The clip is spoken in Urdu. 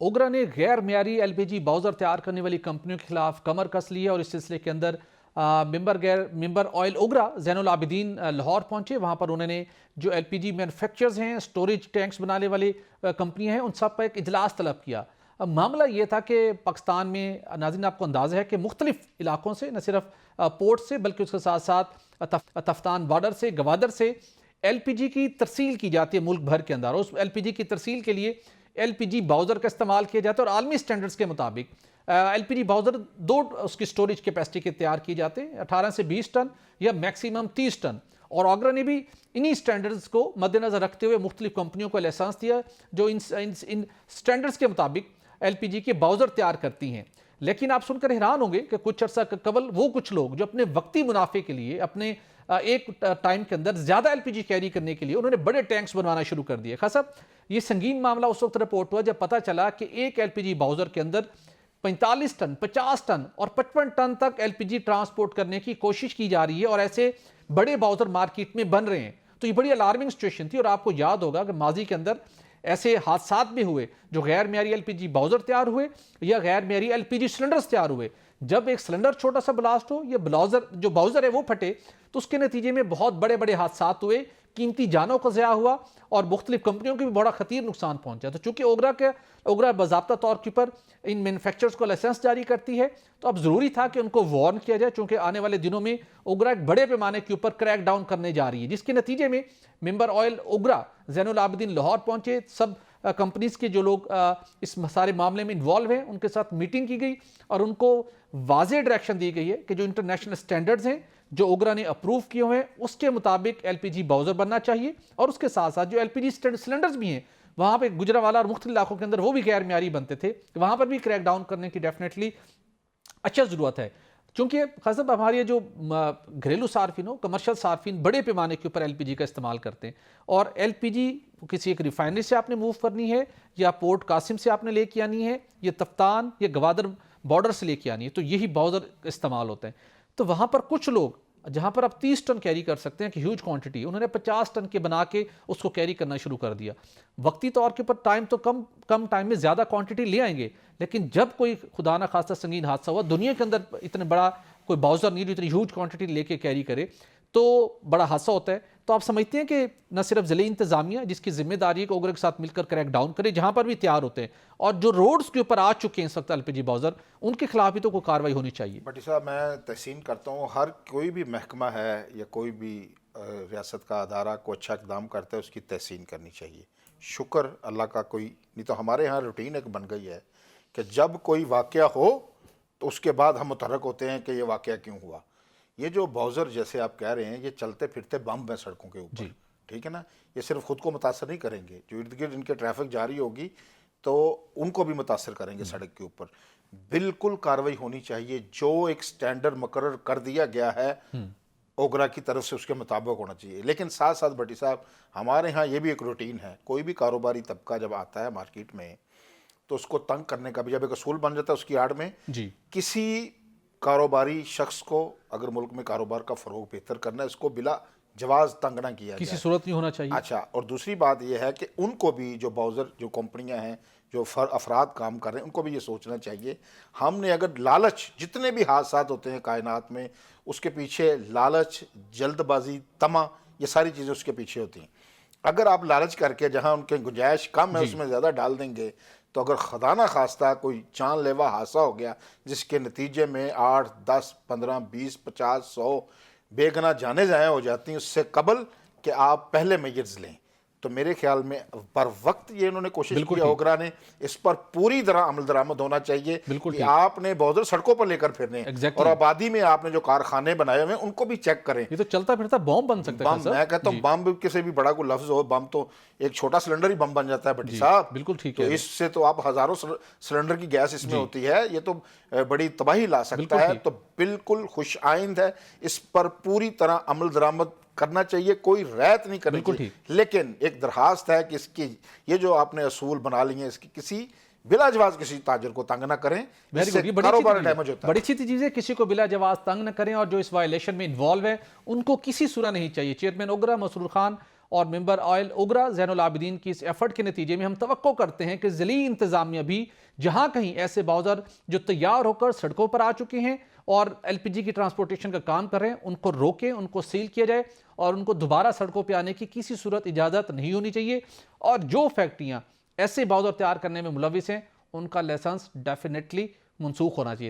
اوگرا نے غیر معیاری ایل پی جی باؤزر تیار کرنے والی کمپنیوں کے خلاف کمر کس لی ہے اور اس سلسلے کے اندر ممبر آئل اوگرا زین العابدین لاہور پہنچے. وہاں پر انہوں نے جو ایل پی جی مینوفیکچرز ہیں, سٹوریج ٹینکس بنانے والے کمپنیاں ہیں, ان سب پر ایک اجلاس طلب کیا. معاملہ یہ تھا کہ پاکستان میں ناظرین آپ کو اندازہ ہے کہ مختلف علاقوں سے, نہ صرف پورٹ سے بلکہ اس کے ساتھ ساتھ تفتان بارڈر سے, گوادر سے ایل پی جی کی ترسیل کی جاتی ہے ملک بھر کے اندر. اس ایل پی جی کی ترسیل کے لیے ایل پی جی باؤزر کا استعمال کیا جاتا ہے اور عالمی سٹینڈرڈز کے مطابق ایل پی جی باؤزر دو اس کی سٹوریج کیپیسٹی کے تیار کیے جاتے ہیں, 18 سے 20 ٹن یا میکسیمم 30 ٹن. اور اوگرا نے بھی انہی سٹینڈرڈز کو مد نظر رکھتے ہوئے مختلف کمپنیوں کو لائسنس دیا جو ان سٹینڈرڈز کے مطابق ایل پی جی کے باؤزر تیار کرتی ہیں. لیکن آپ سن کر حیران ہوں گے کہ کچھ عرصہ قبل وہ کچھ لوگ جو اپنے وقتی منافع کے لیے, اپنے ایک ٹائم کے اندر زیادہ ایل پی جی کیری کرنے کے لیے انہوں نے بڑے ٹینکس بنوانا شروع کر دیے. خاصا یہ سنگین معاملہ اس وقت رپورٹ ہوا جب پتہ چلا کہ ایک ایل پی جی باؤزر کے اندر 45 ٹن, 50 ٹن اور 55 ٹن تک ایل پی جی ٹرانسپورٹ کرنے کی کوشش کی جا رہی ہے اور ایسے بڑے باؤزر مارکیٹ میں بن رہے ہیں. تو یہ بڑی الارمنگ سچویشن تھی اور آپ کو یاد ہوگا کہ ماضی کے اندر ایسے حادثات بھی ہوئے جو غیر معیاری ایل پی جی باؤزر تیار ہوئے یا غیر معیاری ایل پی جی سلنڈرز تیار ہوئے. جب ایک سلنڈر چھوٹا سا بلاسٹ ہو یا جو باؤزر ہے وہ پھٹے تو اس کے نتیجے میں بہت بڑے بڑے حادثات ہوئے, قیمتی جانوں کا ضیاع ہوا اور مختلف کمپنیوں کے بھی بڑا خطیر نقصان پہنچا. تو چونکہ اوگرا باضابطہ طور پر ان مینوفیکچرز کو لائسنس جاری کرتی ہے تو اب ضروری تھا کہ ان کو وارن کیا جائے, چونکہ آنے والے دنوں میں اوگرا ایک بڑے پیمانے کے اوپر کریک ڈاؤن کرنے جا رہی ہے, جس کے نتیجے میں ممبر آئل اوگرا زین العابدین لاہور پہنچے. سب کمپنیز کے جو لوگ اس سارے معاملے میں انوالو ہیں ان کے ساتھ میٹنگ کی گئی اور ان کو واضح ڈائریکشن دی گئی ہے کہ جو انٹرنیشنل سٹینڈرڈز ہیں جو اوگرا نے اپروو کیے ہوئے ہیں اس کے مطابق ایل پی جی باؤزر بننا چاہیے. اور اس کے ساتھ ساتھ جو ایل پی جی سلنڈرز بھی ہیں وہاں پہ گجرانوالہ اور مختلف علاقوں کے اندر وہ بھی غیر معیاری بنتے تھے, وہاں پر بھی کریک ڈاؤن کرنے کی ڈیفینیٹلی اچھا ضرورت ہے. چونکہ خاصا ہمارے جو گھریلو صارفین ہو, کمرشل صارفین بڑے پیمانے کے اوپر ایل پی جی کا استعمال کرتے ہیں اور ایل پی جی کسی ایک ریفائنری سے آپ نے موو کرنی ہے یا پورٹ قاسم سے آپ نے لے کے آنی ہے یا تفتان یا گوادر بارڈر سے لے کے آنی ہے, تو یہی باؤزر استعمال ہوتے ہیں. تو وہاں پر کچھ لوگ جہاں پر آپ 30 ٹن کیری کر سکتے ہیں کہ ہیوج کوانٹٹی, انہوں نے 50 ٹن کے بنا کے اس کو کیری کرنا شروع کر دیا. وقتی طور کے اوپر ٹائم تو کم ٹائم میں زیادہ کوانٹٹی لے آئیں گے, لیکن جب کوئی خدا نہ خواستہ سنگین حادثہ ہوا, دنیا کے اندر اتنا بڑا کوئی باؤزر نہیں جو اتنی ہیوج کوانٹٹی لے کے کیری کرے تو بڑا حادثہ ہوتا ہے. تو آپ سمجھتے ہیں کہ نہ صرف ضلعی انتظامیہ جس کی ذمہ داری ہے کہ اوگرا کے ساتھ مل کر کریک ڈاؤن کرے جہاں پر بھی تیار ہوتے ہیں, اور جو روڈز کے اوپر آ چکے ہیں اس وقت ایل پی جی باؤزر, ان کے خلاف بھی تو کوئی کارروائی ہونی چاہیے. بٹی صاحب میں تحسین کرتا ہوں, ہر کوئی بھی محکمہ ہے یا کوئی بھی ریاست کا ادارہ کو اچھا اقدام کرتا ہے اس کی تحسین کرنی چاہیے. شکر اللہ کا کوئی نہیں تو ہمارے ہاں روٹین ایک بن گئی ہے کہ جب کوئی واقعہ ہو تو اس کے بعد ہم متحرک ہوتے ہیں کہ یہ واقعہ کیوں ہوا. یہ جو باؤزر جیسے آپ کہہ رہے ہیں یہ چلتے پھرتے بم ہیں سڑکوں کے اوپر, ٹھیک ہے نا, یہ صرف خود کو متاثر نہیں کریں گے, جو ارد گرد ان کے ٹریفک جاری ہوگی تو ان کو بھی متاثر کریں گے سڑک کے اوپر. بالکل کارروائی ہونی چاہیے, جو ایک سٹینڈرڈ مقرر کر دیا گیا ہے اوگرا کی طرف سے اس کے مطابق ہونا چاہیے. لیکن ساتھ ساتھ بٹی صاحب ہمارے ہاں یہ بھی ایک روٹین ہے, کوئی بھی کاروباری طبقہ جب آتا ہے مارکیٹ میں تو اس کو تنگ کرنے کا بھی جب ایک اصول بن جاتا ہے اس کی آڑ میں کسی کاروباری شخص کو اگر ملک میں کاروبار کا فروغ بہتر کرنا ہے اس کو بلا جواز تنگ نہ کیا جائے, کسی صورت نہیں ہونا چاہیے. اچھا, اور دوسری بات یہ ہے کہ ان کو بھی جو باؤزر جو کمپنیاں ہیں جو افراد کام کر رہے ہیں ان کو بھی یہ سوچنا چاہیے, ہم نے اگر لالچ, جتنے بھی حادثات ہوتے ہیں کائنات میں اس کے پیچھے لالچ, جلد بازی, طمع, یہ ساری چیزیں اس کے پیچھے ہوتی ہیں. اگر آپ لالچ کر کے جہاں ان کے گنجائش کم ہے اس میں زیادہ ڈال دیں گے تو اگر خدا نہ خواستہ کوئی جان لیوا حادثہ ہو گیا جس کے نتیجے میں 8, 10, 15, 20, 50, 100 بے گناہ جانیں ضائع ہو جاتی ہیں اس سے قبل کہ آپ پہلے میجرز لیں, تو میرے خیال میں بر وقت یہ انہوں نے کوشش کی, اوگرا نے اس پر پوری طرح عمل درآمد ہونا چاہیے کہ آپ نے باؤزر سڑکوں پر لے کر پھرنے اور آبادی میں آپ نے جو کارخانے بنائے ہوئے ہیں ان کو بھی چیک کریں. یہ تو چلتا پھرتا بم بن سکتا ہے. میں کہتا ہوں بم کسی بھی بڑا کوئی لفظ ہو, بم تو ایک چھوٹا سلنڈر ہی بم بن جاتا ہے بٹی صاحب. بالکل ٹھیک ہے, اس سے تو آپ ہزاروں سلنڈر کی گیس اس میں ہوتی ہے, یہ تو بڑی تباہی لا سکتا ہے. تو بالکل خوش آئند ہے, اس پر پوری طرح عمل درآمد کرنا چاہیے, کوئی رعایت نہیں کرنی چاہیے. لیکن ایک درخواست ہے کہ اس کی یہ جو آپ نے اصول بنا لی ہیں اس کی کسی بلا جواز کسی تاجر کو تنگ نہ کریں, اس سے کاروبار ڈیمیج ہوتا ہے. بڑی اچھی چیز ہے, کسی کو بلا جواز تنگ نہ کریں, اور جو اس وائلیشن میں انوالو ہے ان کو کسی صورت نہیں چاہیے. چیئرمین اوگرا مسرور خان اور ممبر آئل اوگرا زین العابدین کی اس ایفرٹ کے نتیجے میں ہم توقع کرتے ہیں کہ ضلعی انتظامیہ بھی جہاں کہیں ایسے باؤزر جو تیار ہو کر سڑکوں پر آ چکے ہیں اور ایل پی جی کی ٹرانسپورٹیشن کا کام کر رہے ہیں، ان کو روکیں، ان کو سیل کیا جائے اور ان کو دوبارہ سڑکوں پہ آنے کی کسی صورت اجازت نہیں ہونی چاہیے، اور جو فیکٹریاں ایسے باؤزر تیار کرنے میں ملوث ہیں ان کا لائسنس ڈیفینیٹلی منسوخ ہونا چاہیے۔